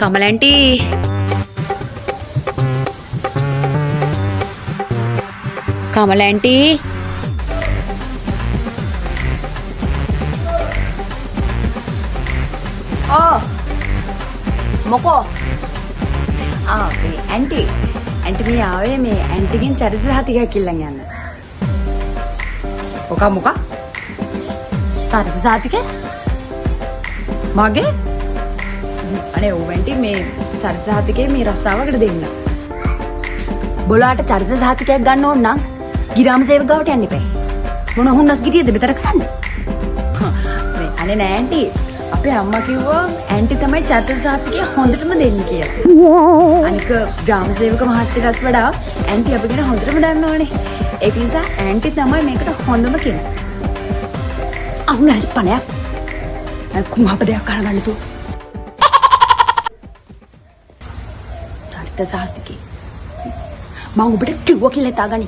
කමලැන්ටි කමලැන්ටි මොකෝ මේ ඇන්ටි මේ ආවේ මේ ඇන්ටිගෙන් චරිත සහතිකයක් ඉල්ලන් යන්න. මොකක් චරිත සහතිකය මගේ අනේ ඔව් ඇන්ටි මේ චරිත සහතිකේ මේ රස්සාවකට දෙන්න. බොලාට චරිත සහතිකයක් ගන්න ඕන නම් ගිරාම සේවකවට යන්න එපා. මොන හුන්නස් ගිරියද මෙතන කරන්නේ? මේ අනේ නෑ ඇන්ටි අපේ අම්මා කිව්වා ඇන්ටි තමයි චරිත සහතිකය හොඳටම දෙන්නේ කියලා. අනික ග්‍රාම සේවක මහත්තයටත් වඩා ඇන්ටි අපි ගැන හොඳටම දන්නවනේ. ඒක නිසා ඇන්ටි තමයි මේකට හොඳම කෙනා. අහුණාට පණයක්. කුමහප දෙයක් කරගන්න තු. චරිත සහතිකේ. මම ඔබට කිව්වා කියලා හිතාගනි.